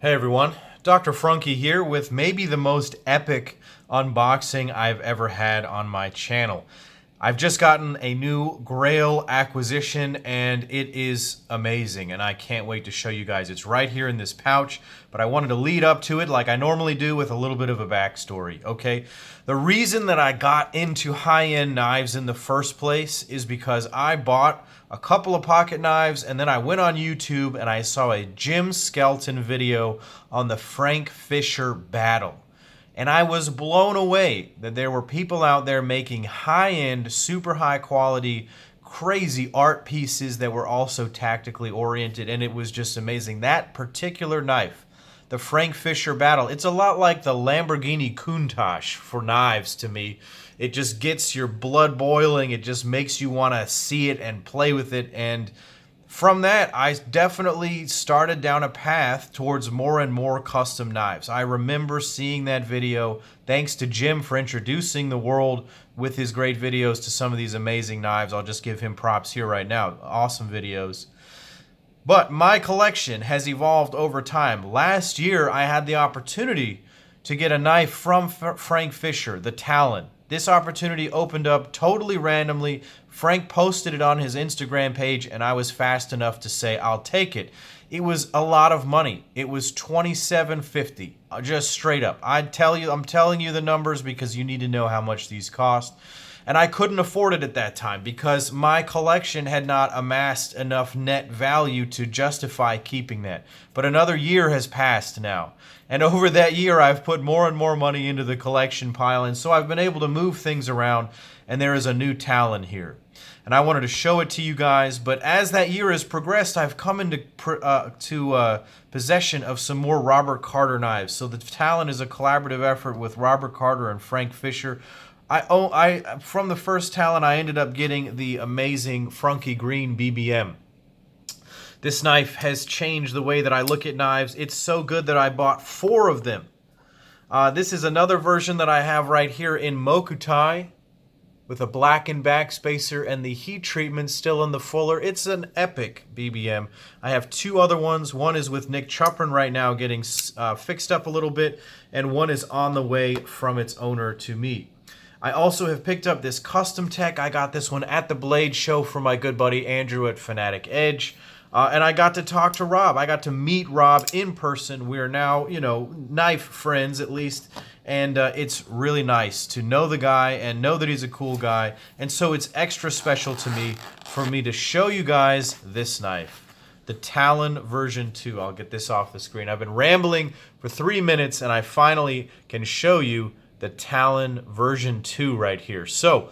Hey everyone, Dr. Frunkey here with maybe the most epic unboxing I've ever had on my channel. I've just gotten a new Grail acquisition and it is amazing and I can't wait to show you guys. It's right here in this pouch, but I wanted to lead up to it like I normally do with a little bit of a backstory, okay? The reason that I got into high-end knives in the first place is because I bought a couple of pocket knives and then I went on YouTube and I saw a Jim Skelton video on the Frank Fischer battle. And I was blown away that there were people out there making high-end, super high-quality, crazy art pieces that were also tactically oriented, and it was just amazing. That particular knife, the Frank Fischer battle, it's a lot like the Lamborghini Countach for knives to me. It just gets your blood boiling. It just makes you want to see it and play with it, and from that, I definitely started down a path towards more and more custom knives. I remember seeing that video. Thanks to Jim for introducing the world with his great videos to some of these amazing knives. I'll just give him props here right now. Awesome videos. But my collection has evolved over time. Last year, I had the opportunity to get a knife from Frank Fischer, the Talon. This opportunity opened up totally randomly. Frank posted it on his Instagram page and I was fast enough to say, I'll take it. It was a lot of money. It was $27.50, just straight up. I'm telling you the numbers because you need to know how much these cost. And I couldn't afford it at that time because my collection had not amassed enough net value to justify keeping that. But another year has passed now. And over that year, I've put more and more money into the collection pile. And so I've been able to move things around. And there is a new Talon here. And I wanted to show it to you guys. But as that year has progressed, I've come into possession of some more Robert Carter knives. So the Talon is a collaborative effort with Robert Carter and Frank Fischer. From the first Talon, I ended up getting the amazing Frunkey Green BBM. This knife has changed the way that I look at knives. It's so good that I bought 4 of them. This is another version that I have right here in Mokuti with a blackened backspacer and the heat treatment still in the fuller. It's an epic BBM. I have 2 other ones. One is with Nick Chuprin right now getting fixed up a little bit, and one is on the way from its owner to me. I also have picked up this custom tech. I got this one at the Blade Show from my good buddy Andrew at Fanatic Edge. And I got to talk to Rob. I got to meet Rob in person. We are now, knife friends at least. And it's really nice to know the guy and know that he's a cool guy. And so it's extra special to me for me to show you guys this knife. The Talon version 2. I'll get this off the screen. I've been rambling for 3 minutes and I finally can show you the Talon version 2 right here. So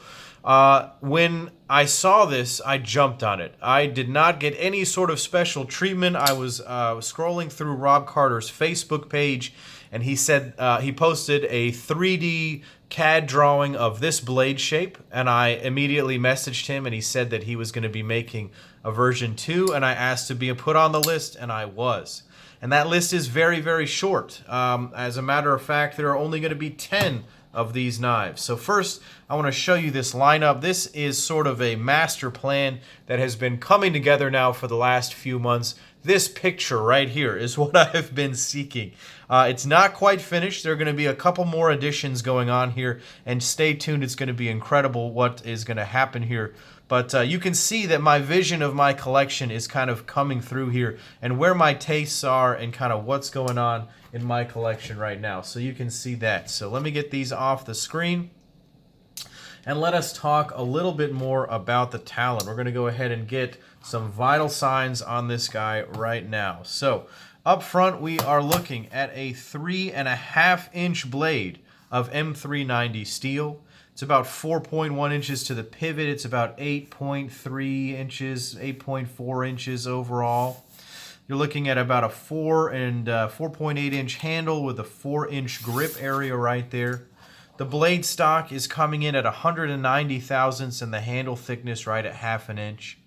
when I saw this, I jumped on it. I did not get any sort of special treatment. I was scrolling through Rob Carter's Facebook page, and he said he posted a 3D CAD drawing of this blade shape, and I immediately messaged him, and he said that he was going to be making a version 2, and I asked to be put on the list, and I was. And that list is very, very short. As a matter of fact, there are only going to be 10 of these knives. So first, I want to show you this lineup. This is sort of a master plan that has been coming together now for the last few months. This picture right here is what I've been seeking. It's not quite finished. There are going to be a couple more additions going on here, and stay tuned. It's going to be incredible what is going to happen here. But you can see that my vision of my collection is kind of coming through here and where my tastes are and kind of what's going on in my collection right now. So you can see that. So let me get these off the screen and let us talk a little bit more about the Talon. We're going to go ahead and get some vital signs on this guy right now. So up front, we are looking at a 3.5-inch blade of M390 steel. It's about 4.1 inches to the pivot. It's about 8.3 inches, 8.4 inches overall. You're looking at about a 4.8 inch handle with a 4-inch grip area right there. The blade stock is coming in at 190 thousandths and the handle thickness right at 1/2 inch.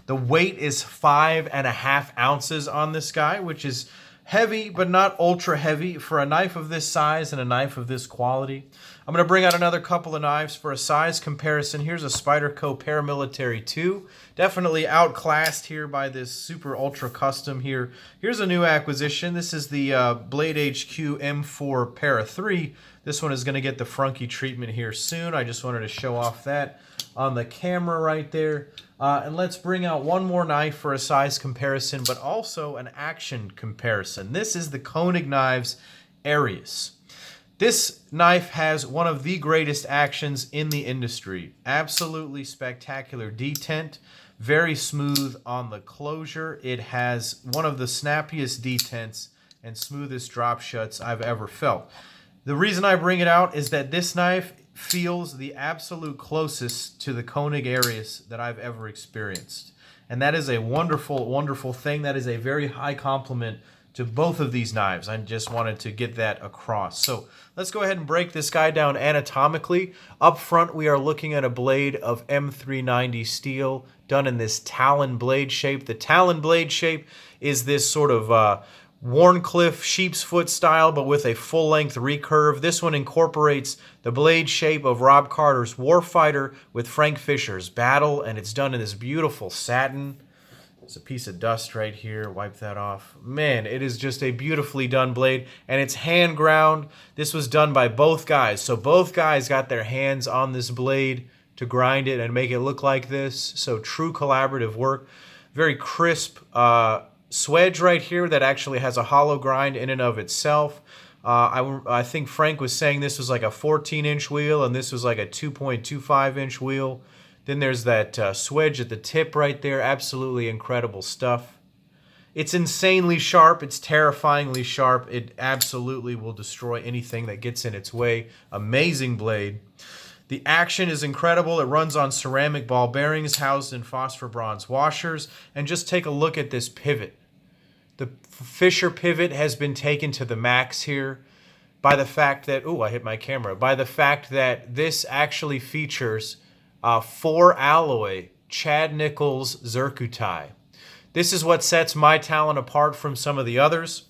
The weight is 5.5 ounces on this guy, which is Heavy, but not ultra heavy for a knife of this size and a knife of this quality. I'm going to bring out another couple of knives for a size comparison. Here's a Spyderco Paramilitary 2. Definitely outclassed here by this super ultra custom here. Here's a new acquisition. This is the Blade HQ M4 Para 3. This one is going to get the Frunkey treatment here soon. I just wanted to show off that on the camera right there. And let's bring out one more knife for a size comparison, but also an action comparison. This is the Koenig Knives Arius. This knife has one of the greatest actions in the industry. Absolutely spectacular detent, very smooth on the closure. It has one of the snappiest detents and smoothest drop shuts I've ever felt. The reason I bring it out is that this knife feels the absolute closest to the Koenig Arius that I've ever experienced. And that is a wonderful, wonderful thing. That is a very high compliment to both of these knives. I just wanted to get that across. So let's go ahead and break this guy down anatomically. Up front, we are looking at a blade of M390 steel done in this Talon blade shape. The Talon blade shape is this sort of Warncliffe sheep's foot style, but with a full-length recurve. This one incorporates the blade shape of Rob Carter's Warfighter with Frank Fischer's Battle, and it's done in this beautiful satin. There's a piece of dust right here. Wipe that off. Man, it is just a beautifully done blade, and it's hand ground. This was done by both guys, so both guys got their hands on this blade to grind it and make it look like this. So true collaborative work. Very crisp swedge right here that actually has a hollow grind in and of itself. I think Frank was saying this was like a 14-inch wheel and this was like a 2.25-inch wheel. Then there's that swedge at the tip right there. Absolutely incredible stuff. It's insanely sharp. It's terrifyingly sharp. It absolutely will destroy anything that gets in its way. Amazing blade. The action is incredible. It runs on ceramic ball bearings housed in phosphor bronze washers. And just take a look at this pivot. The Fischer pivot has been taken to the max here by the fact that, ooh, I hit my camera, by the fact that this actually features 4 alloy Chad Nichols Zircuti. This is what sets my Talon apart from some of the others.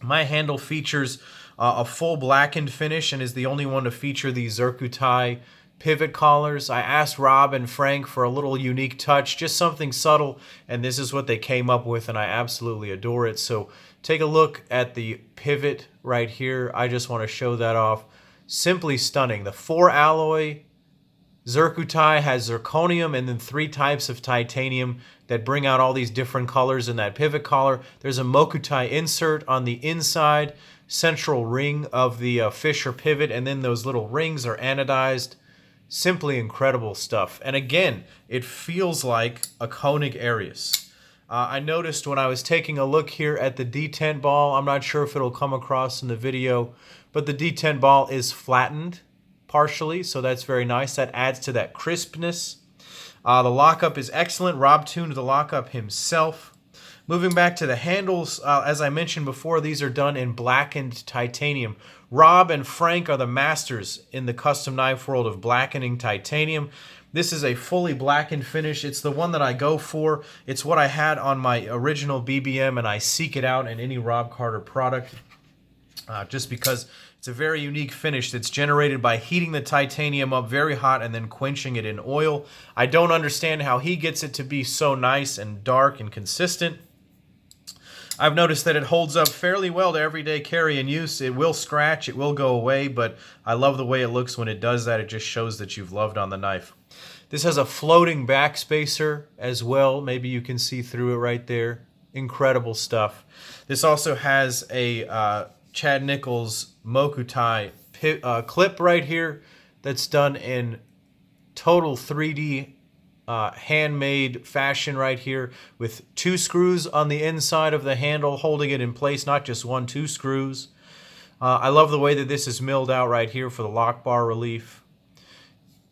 My handle features a full blackened finish and is the only one to feature these Zircuti pivot collars. I asked Rob and Frank for a little unique touch, just something subtle, and this is what they came up with, and I absolutely adore it. So take a look at the pivot right here. I just want to show that off. Simply stunning. The 4 alloy Zircuti has zirconium and then 3 types of titanium that bring out all these different colors in that pivot collar. There's a Mokuti insert on the inside central ring of the Fischer pivot, and then those little rings are anodized. Simply incredible stuff. And again, it feels like a Koenig Arius. I noticed when I was taking a look here at the detent ball, I'm not sure if it'll come across in the video, but the detent ball is flattened partially, so that's very nice. That adds to that crispness. The lockup is excellent. Rob tuned the lockup himself. Moving back to the handles, as I mentioned before, these are done in blackened titanium. Rob and Frank are the masters in the custom knife world of blackening titanium. This is a fully blackened finish. It's the one that I go for. It's what I had on my original BBM, and I seek it out in any Rob Carter product just because it's a very unique finish that's generated by heating the titanium up very hot and then quenching it in oil. I don't understand how he gets it to be so nice and dark and consistent. I've noticed that it holds up fairly well to everyday carry and use. It will scratch, it will go away, but I love the way it looks when it does that. It just shows that you've loved on the knife. This has a floating backspacer as well. Maybe you can see through it right there. Incredible stuff. This also has a Chad Nichols Mokuti clip right here that's done in total 3D handmade fashion right here with 2 screws on the inside of the handle holding it in place, not just 1, 2 screws. I love the way that this is milled out right here for the lock bar relief.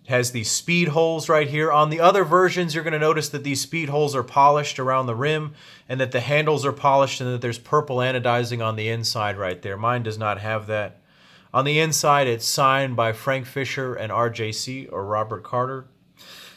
It has these speed holes right here. On the other versions, you're going to notice that these speed holes are polished around the rim and that the handles are polished and that there's purple anodizing on the inside right there. Mine does not have that. On the inside, it's signed by Frank Fischer and RJC, or Robert Carter.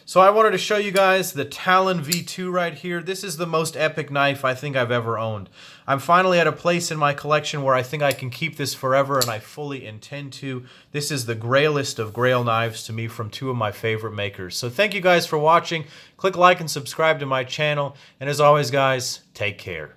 So I wanted to show you guys the Talon V2 right here. This is the most epic knife I think I've ever owned. I'm finally at a place in my collection where I think I can keep this forever, and I fully intend to. This is the grailest of grail knives to me from two of my favorite makers. So thank you guys for watching. Click like and subscribe to my channel. And as always, guys, take care.